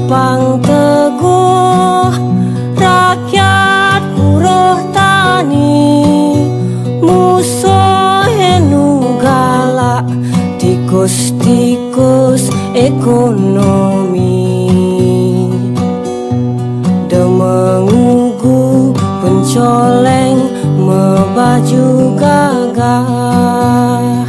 Pang teguh rakyat buruh tani, musuh henu galak tikus-tikus ekonomi. Demengugu pencoleng membaju gagah,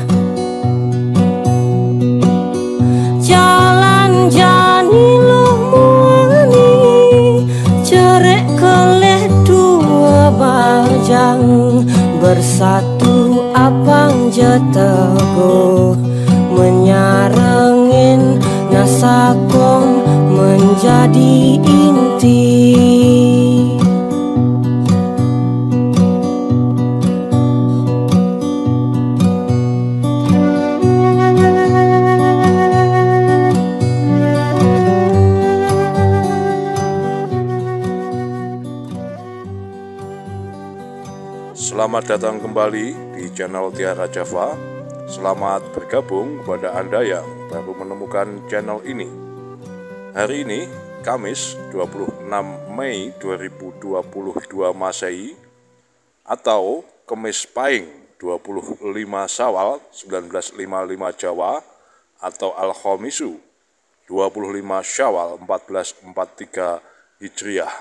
jalan jani loh muani, cerek keleh dua bajang, bersatu apang jeteguh, menyarengin nasakong menjadi inti. Selamat datang kembali di channel Tiara Java. Selamat bergabung kepada Anda yang baru menemukan channel ini. Hari ini, Kamis 26 Mei 2022 Masehi atau Kemis Pahing 25 Syawal 1955 Jawa atau Al-Khamisu 25 Syawal 1443 Hijriah.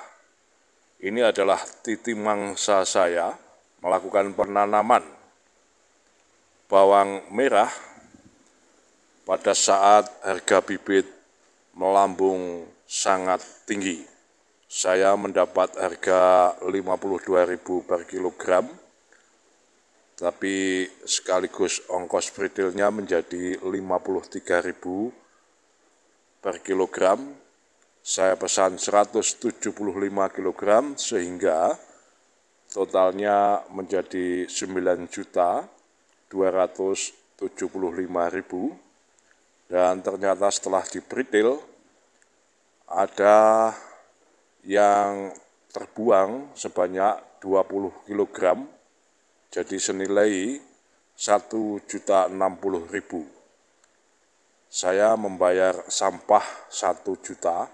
Ini adalah titi mangsa saya melakukan penanaman bawang merah pada saat harga bibit melambung sangat tinggi. Saya mendapat harga 52.000 per kilogram, tapi sekaligus ongkos retailnya menjadi 53.000 per kilogram. Saya pesan 175 kg sehingga totalnya menjadi 9.275.000, dan ternyata setelah di-retail ada yang terbuang sebanyak 20 kg, jadi senilai 1.060.000. Saya membayar sampah 1 juta,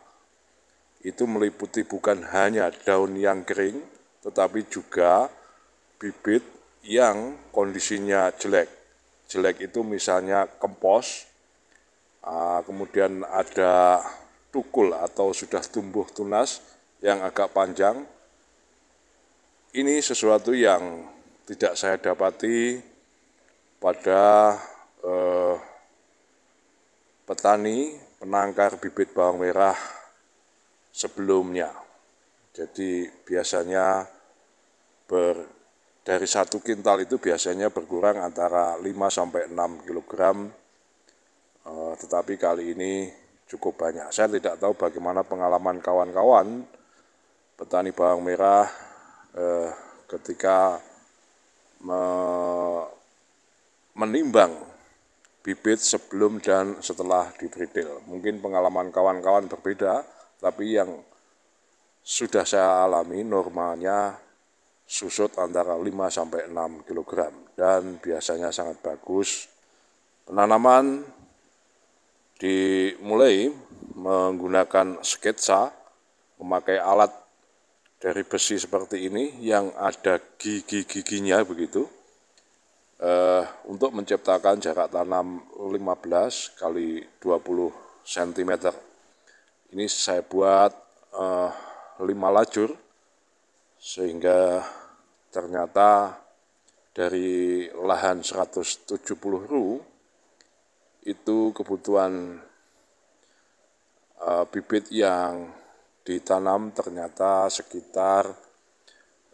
itu meliputi bukan hanya daun yang kering, tetapi juga bibit yang kondisinya jelek. Jelek itu misalnya kempos, kemudian ada tukul atau sudah tumbuh tunas yang agak panjang. Ini sesuatu yang tidak saya dapati pada petani penangkar bibit bawang merah sebelumnya. Jadi biasanya dari 1 kintal itu biasanya berkurang antara 5-6 kg, tetapi kali ini cukup banyak. Saya tidak tahu bagaimana pengalaman kawan-kawan petani bawang merah ketika menimbang bibit sebelum dan setelah di-retail. Mungkin pengalaman kawan-kawan berbeda, tapi yang sudah saya alami normalnya susut antara 5-6 kg dan biasanya sangat bagus. Penanaman dimulai menggunakan sketsa, memakai alat dari besi seperti ini yang ada gigi-giginya begitu, untuk menciptakan jarak tanam 15 kali 20 cm. Ini saya buat 5 lajur, sehingga ternyata dari lahan 170 ru itu kebutuhan bibit yang ditanam ternyata sekitar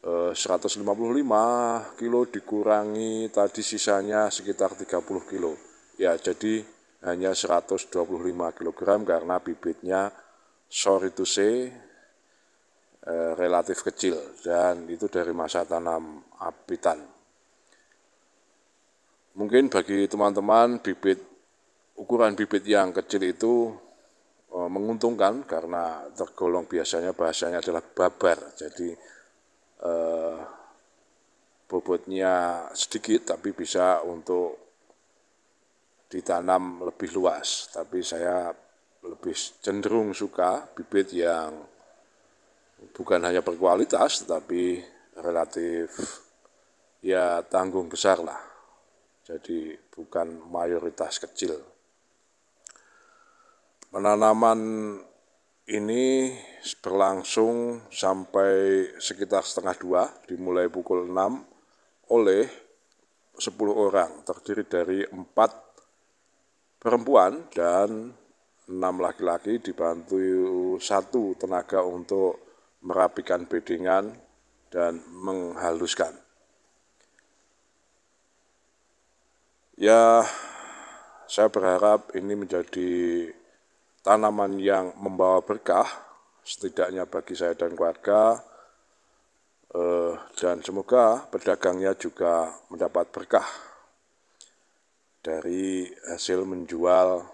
155 kilo dikurangi tadi sisanya sekitar 30 kilo. Ya, jadi hanya 125 kg karena bibitnya sorry to say relatif kecil, dan itu dari masa tanam apitan. Mungkin bagi teman-teman ukuran bibit yang kecil itu menguntungkan karena tergolong biasanya bahasanya adalah babar, jadi bobotnya sedikit tapi bisa untuk ditanam lebih luas. Tapi saya lebih cenderung suka bibit yang bukan hanya berkualitas tetapi relatif ya tanggung besar lah. Jadi bukan mayoritas kecil. Penanaman ini berlangsung sampai sekitar setengah 2, dimulai pukul 6 oleh 10 orang, terdiri dari 4 perempuan dan 6 laki-laki, dibantu 1 tenaga untuk merapikan bedengan dan menghaluskan. Ya, saya berharap ini menjadi tanaman yang membawa berkah, setidaknya bagi saya dan keluarga, dan semoga pedagangnya juga mendapat berkah dari hasil menjual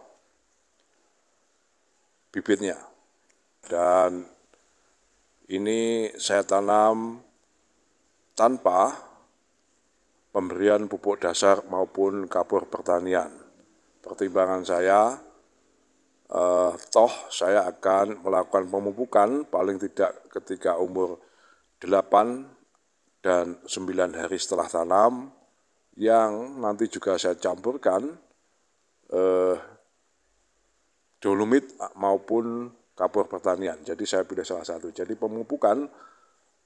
bibitnya. Dan ini saya tanam tanpa pemberian pupuk dasar maupun kapur pertanian. Pertimbangan saya, toh saya akan melakukan pemupukan paling tidak ketika umur 8 dan 9 hari setelah tanam, yang nanti juga saya campurkan dolomit maupun kapur pertanian. Jadi saya pilih salah satu. Jadi pemupukan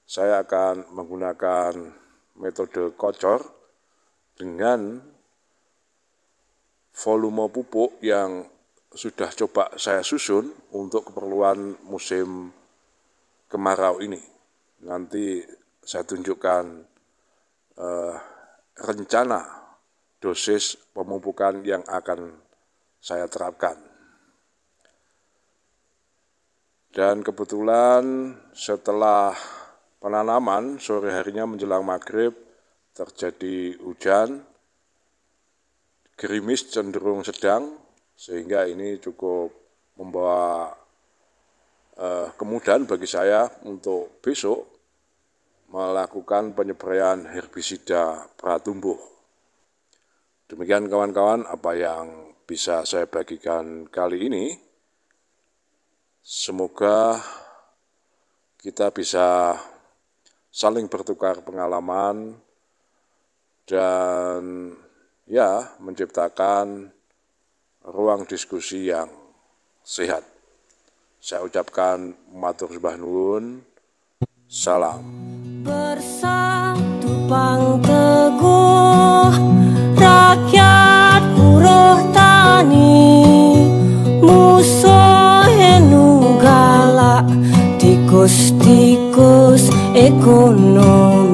saya akan menggunakan metode kocor dengan volume pupuk yang sudah coba saya susun untuk keperluan musim kemarau ini. Nanti saya tunjukkan rencana dosis pemupukan yang akan saya terapkan. Dan kebetulan setelah penanaman, sore harinya menjelang maghrib terjadi hujan, gerimis cenderung sedang, sehingga ini cukup membawa kemudahan bagi saya untuk besok melakukan penyempraian herbisida pratumbuh. Demikian kawan-kawan apa yang bisa saya bagikan kali ini. Semoga kita bisa saling bertukar pengalaman dan ya menciptakan ruang diskusi yang sehat. Saya ucapkan matur sembah nuwun. Salam. Bersatu pang teguh rakyat buruh tani, musuh enu galak tikus-tikus ekonomi.